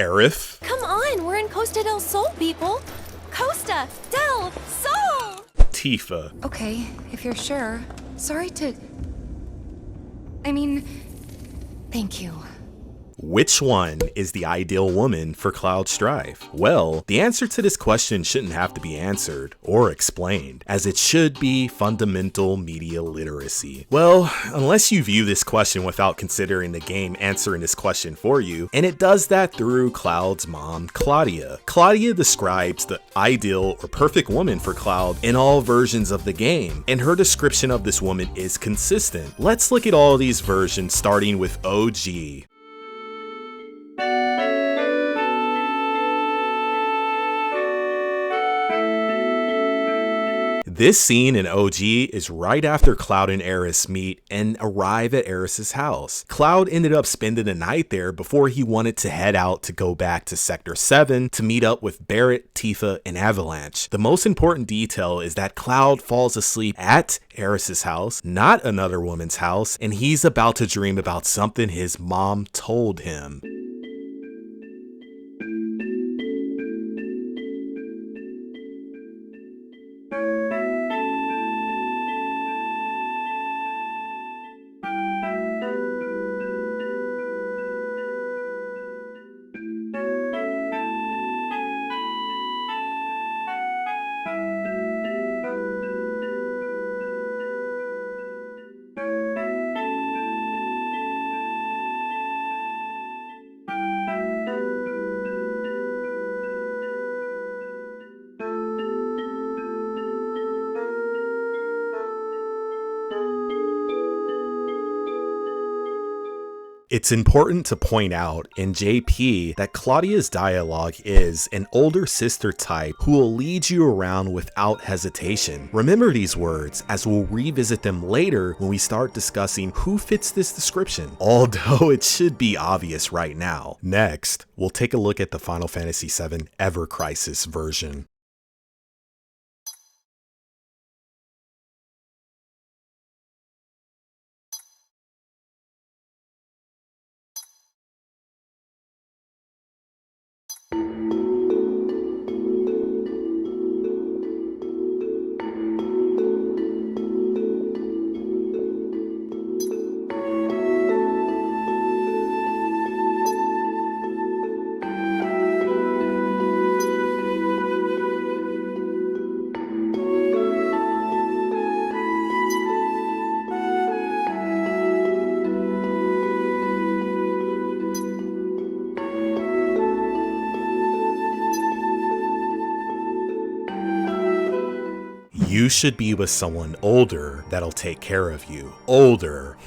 Aerith? Come on, we're in Costa del Sol, people! Costa del Sol! Tifa. Okay, if you're sure. Sorry to... thank you. Which one is the ideal woman for Cloud Strife? Well, the answer to this question shouldn't have to be answered or explained, as it should be fundamental media literacy. Well, unless you view this question without considering the game answering this question for you, and it does that through Cloud's mom, Claudia. Claudia describes the ideal or perfect woman for Cloud in all versions of the game, and her description of this woman is consistent. Let's look at all these versions starting with OG. This scene in OG is right after Cloud and Aerith meet and arrive at Aerith's house. Cloud ended up spending the night there before he wanted to head out to go back to Sector 7 to meet up with Barret, Tifa, and Avalanche. The most important detail is that Cloud falls asleep at Aerith's house, not another woman's house, and he's about to dream about something his mom told him. It's important to point out in JP that Claudia's dialogue is an older sister type who will lead you around without hesitation. Remember these words, as we'll revisit them later when we start discussing who fits this description, although it should be obvious right now. Next, we'll take a look at the Final Fantasy VII Ever Crisis version. You should be with someone older that'll take care of you. Older.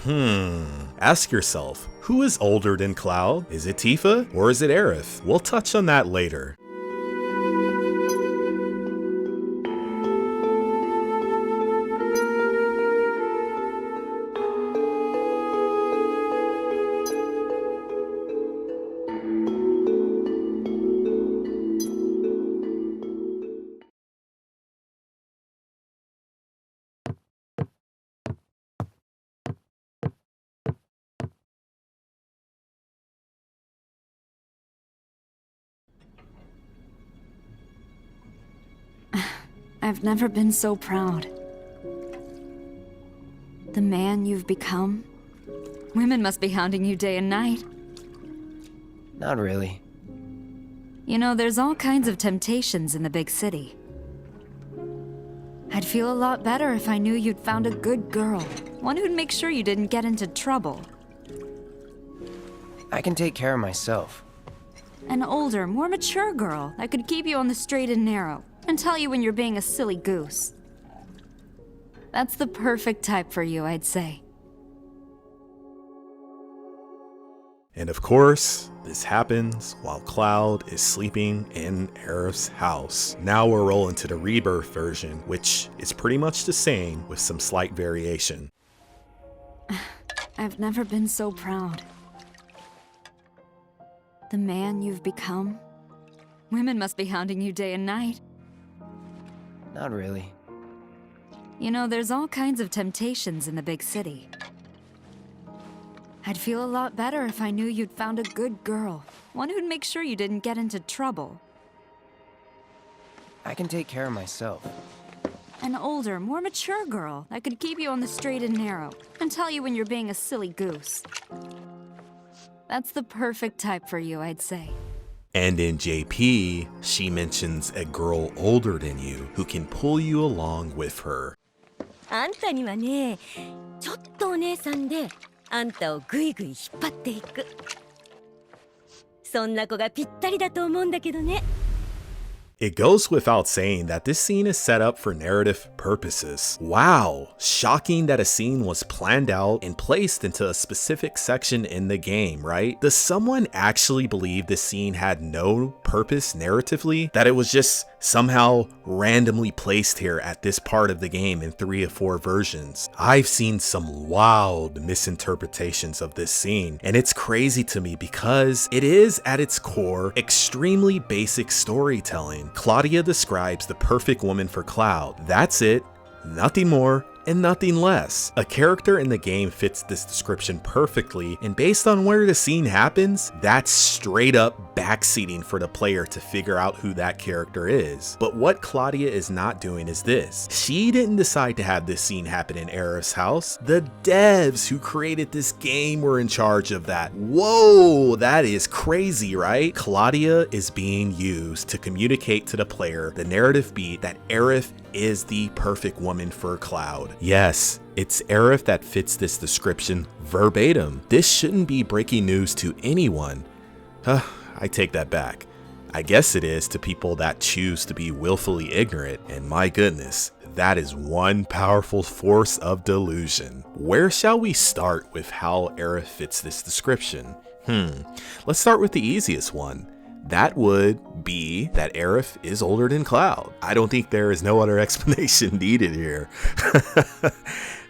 Ask yourself, who is older than Cloud? Is it Tifa or is it Aerith? We'll touch on that later. I've never been so proud. The man you've become? Women must be hounding you day and night. Not really. You know, there's all kinds of temptations in the big city. I'd feel a lot better if I knew you'd found a good girl. One who'd make sure you didn't get into trouble. I can take care of myself. An older, more mature girl that could keep you on the straight and narrow. And tell you when you're being a silly goose. That's the perfect type for you, I'd say. And of course, this happens while Cloud is sleeping in Aerith's house. Now we're rolling to the Rebirth version, which is pretty much the same with some slight variation. I've never been so proud. The man you've become? Women must be hounding you day and night. Not really. You know, there's all kinds of temptations in the big city. I'd feel a lot better if I knew you'd found a good girl. One who'd make sure you didn't get into trouble. I can take care of myself. An older, more mature girl that could keep you on the straight and narrow and tell you when you're being a silly goose. That's the perfect type for you, I'd say. And in JP, she mentions a girl older than you who can pull you along with her. あんたにはね、ちょっとお姉さんで、あんたをぐいぐい引っ張っていく。そんな子がぴったりだと思うんだけどね。It goes without saying that this scene is set up for narrative purposes. Wow, shocking that a scene was planned out and placed into a specific section in the game, right? Does someone actually believe this scene had no purpose narratively? That it was just somehow randomly placed here at this part of the game in 3 of 4 versions? I've seen some wild misinterpretations of this scene, and it's crazy to me because it is at its core extremely basic storytelling. Claudia describes the perfect woman for Cloud. That's it, nothing more and nothing less. A character in the game fits this description perfectly, and based on where the scene happens, that's straight up backseating for the player to figure out who that character is. But what Claudia is not doing is this. She didn't decide to have this scene happen in Aerith's house. The devs who created this game were in charge of that. Whoa, that is crazy, right? Claudia is being used to communicate to the player the narrative beat that Aerith is the perfect woman for Cloud. Yes, it's Aerith that fits this description verbatim. This shouldn't be breaking news to anyone. I take that back. I guess it is to people that choose to be willfully ignorant, and my goodness, that is one powerful force of delusion. Where shall we start with how Aerith fits this description? Let's start with the easiest one. That would be that Aerith is older than Cloud. I don't think there is no other explanation needed here.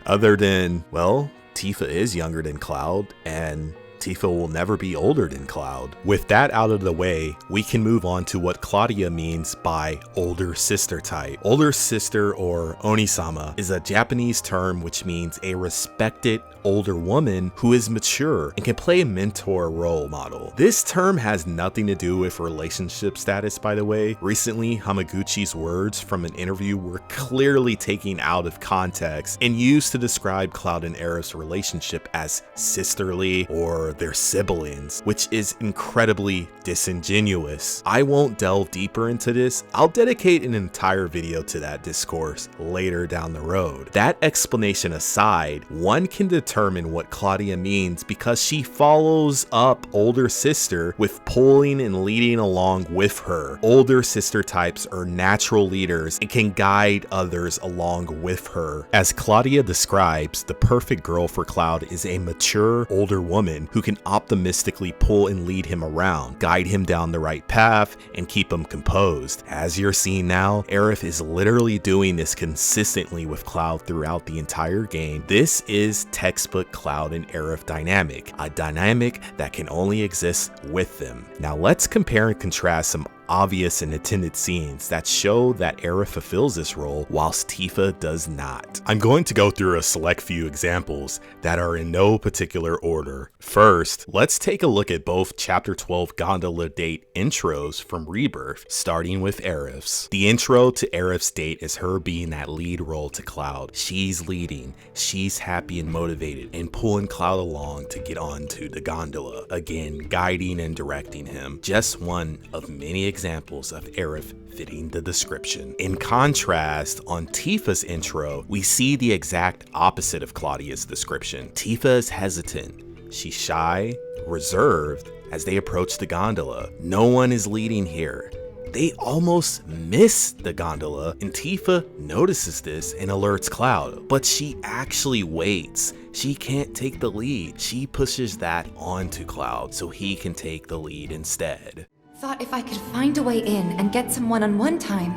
Other than, well, Tifa is younger than Cloud, and Tifa will never be older than Cloud. With that out of the way, we can move on to what Claudia means by older sister type. Older sister, or Onisama, is a Japanese term which means a respected older woman who is mature and can play a mentor role model. This term has nothing to do with relationship status, by the way. Recently, Hamaguchi's words from an interview were clearly taken out of context and used to describe Cloud and Aerith's relationship as sisterly or their siblings, which is incredibly disingenuous. I won't delve deeper into this. I'll dedicate an entire video to that discourse later down the road. That explanation aside, one can determine what Claudia means because she follows up older sister with pulling and leading along with her. Older sister types are natural leaders and can guide others along with her. As Claudia describes, the perfect girl for Cloud is a mature older woman who can optimistically pull and lead him around, guide him down the right path, and keep him composed. As you're seeing now, Aerith is literally doing this consistently with Cloud throughout the entire game. This is textbook Cloud and Aerith dynamic, a dynamic that can only exist with them. Now let's compare and contrast some obvious and intended scenes that show that Aerith fulfills this role whilst Tifa does not. I'm going to go through a select few examples that are in no particular order. First, let's take a look at both Chapter 12 Gondola Date intros from Rebirth, starting with Aerith's. The intro to Aerith's date is her being that lead role to Cloud. She's leading, she's happy and motivated, and pulling Cloud along to get onto the gondola. Again, guiding and directing him. Just one of many examples of Aerith fitting the description. In contrast, on Tifa's intro, we see the exact opposite of Claudia's description. Tifa is hesitant. She's shy, reserved as they approach the gondola. No one is leading here. They almost miss the gondola, and Tifa notices this and alerts Cloud, but she actually waits. She can't take the lead. She pushes that onto Cloud so he can take the lead instead. Thought if I could find a way in and get some one-on-one time,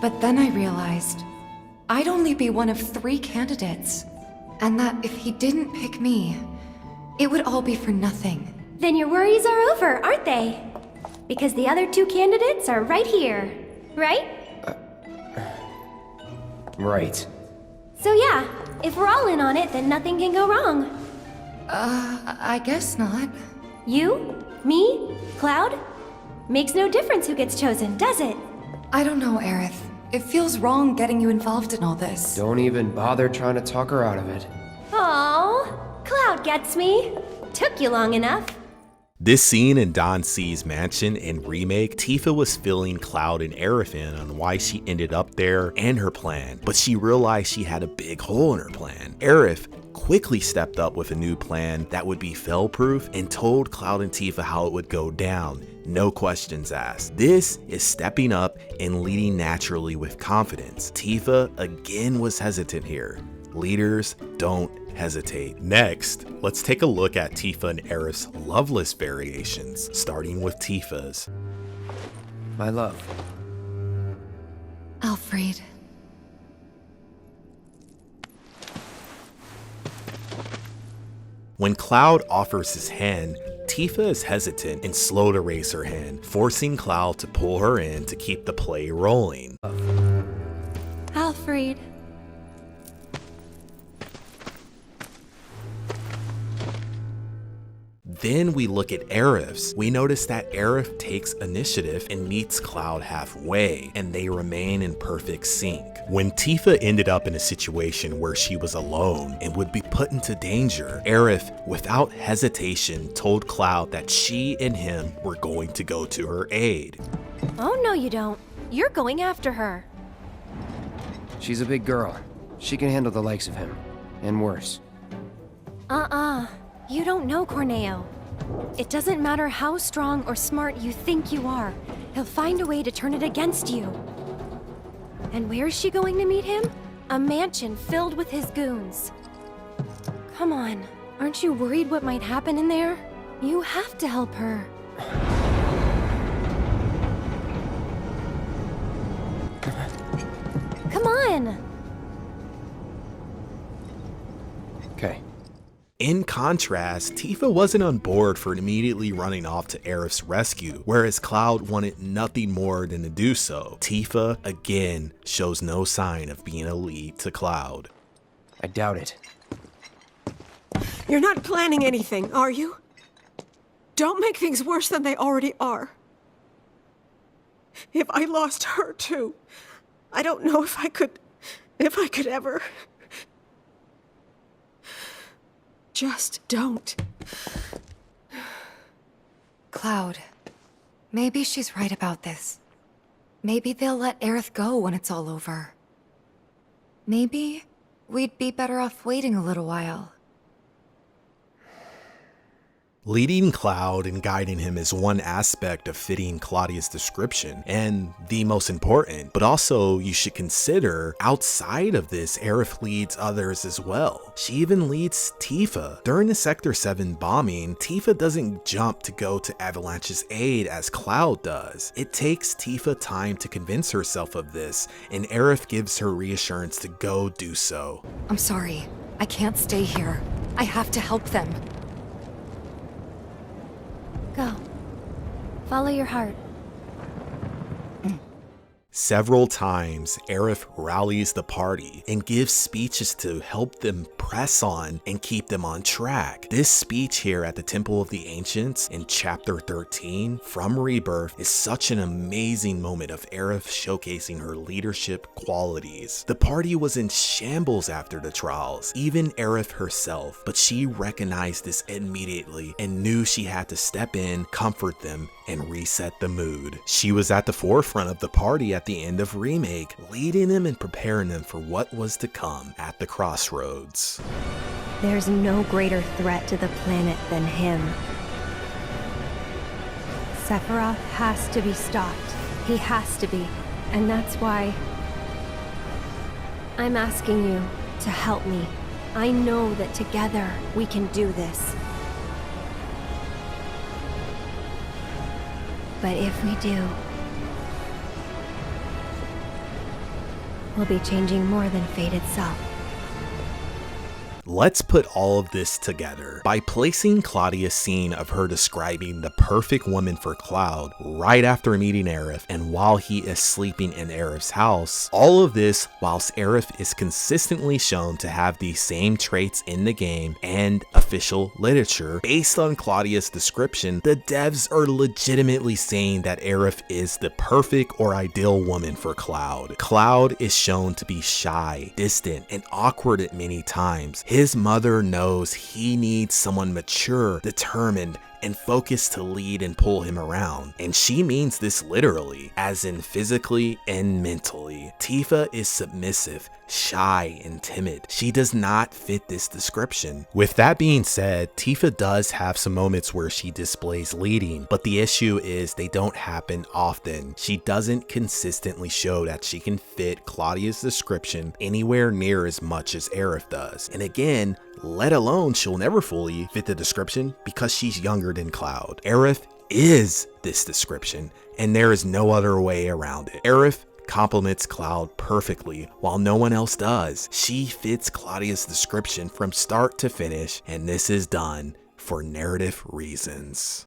but then I realized I'd only be one of 3 candidates, and that if he didn't pick me, it would all be for nothing. Then your worries are over, aren't they? Because the other 2 candidates are right here, right? Right. So yeah, if we're all in on it, then nothing can go wrong. I guess not. You? Me? Cloud? Makes no difference who gets chosen, does it? I don't know, Aerith. It feels wrong getting you involved in all this. Don't even bother trying to talk her out of it. Aww, Cloud gets me. Took you long enough. This scene in Don C's mansion in Remake, Tifa was filling Cloud and Aerith in on why she ended up there and her plan, but she realized she had a big hole in her plan. Aerith quickly stepped up with a new plan that would be fail-proof and told Cloud and Tifa how it would go down. No questions asked. This is stepping up and leading naturally with confidence. Tifa again was hesitant here. Leaders don't hesitate. Next, let's take a look at Tifa and Aerith's love list variations, starting with Tifa's. My love. Alfred. When Cloud offers his hand, Tifa is hesitant and slow to raise her hand, forcing Cloud to pull her in to keep the play rolling. Alfred. Then we look at Aerith's. We notice that Aerith takes initiative and meets Cloud halfway, and they remain in perfect sync. When Tifa ended up in a situation where she was alone and would be put into danger, Aerith, without hesitation, told Cloud that she and him were going to go to her aid. Oh, no, you don't. You're going after her. She's a big girl. She can handle the likes of him. And worse. You don't know Corneo. It doesn't matter how strong or smart you think you are. He'll find a way to turn it against you. And where is she going to meet him? A mansion filled with his goons. Come on, aren't you worried what might happen in there? You have to help her. Come on! Okay. In contrast, Tifa wasn't on board for immediately running off to Aerith's rescue, whereas Cloud wanted nothing more than to do so. Tifa, again, shows no sign of being a lead to Cloud. I doubt it. You're not planning anything, are you? Don't make things worse than they already are. If I lost her too, I don't know if I could ever. Just don't. Cloud. Maybe she's right about this. Maybe they'll let Aerith go when it's all over. Maybe we'd be better off waiting a little while. Leading Cloud and guiding him is one aspect of fitting Claudia's description, and the most important, but also you should consider outside of this, Aerith leads others as well. She even leads Tifa. During the Sector 7 bombing, Tifa doesn't jump to go to Avalanche's aid as Cloud does. It takes Tifa time to convince herself of this, and Aerith gives her reassurance to go do so. I'm sorry. I can't stay here. I have to help them. Go. Follow your heart. Several times, Aerith rallies the party and gives speeches to help them press on and keep them on track. This speech here at the Temple of the Ancients in Chapter 13 from Rebirth is such an amazing moment of Aerith showcasing her leadership qualities. The party was in shambles after the trials, even Aerith herself, but she recognized this immediately and knew she had to step in, comfort them, and reset the mood. She was at the forefront of the party at the end of Remake, leading them and preparing them for what was to come at the crossroads. There's no greater threat to the planet than him. Sephiroth has to be stopped. He has to be. And that's why I'm asking you to help me. I know that together we can do this. But if we do, we'll be changing more than fate itself. Let's put all of this together. By placing Claudia's scene of her describing the perfect woman for Cloud right after meeting Aerith and while he is sleeping in Aerith's house, all of this whilst Aerith is consistently shown to have these same traits in the game and official literature. Based on Claudia's description, the devs are legitimately saying that Aerith is the perfect or ideal woman for Cloud. Cloud is shown to be shy, distant, and awkward at many times. His mother knows he needs someone mature, determined, and focused to lead and pull him around. And she means this literally, as in physically and mentally. Tifa is submissive, shy, and timid. She does not fit this description. With that being said, Tifa does have some moments where she displays leading, but the issue is they don't happen often. She doesn't consistently show that she can fit Claudia's description anywhere near as much as Aerith does. And again, let alone she'll never fully fit the description because she's younger than Cloud. Aerith is this description, and there is no other way around it. Aerith complements Cloud perfectly while no one else does. She fits Claudia's description from start to finish, and this is done for narrative reasons.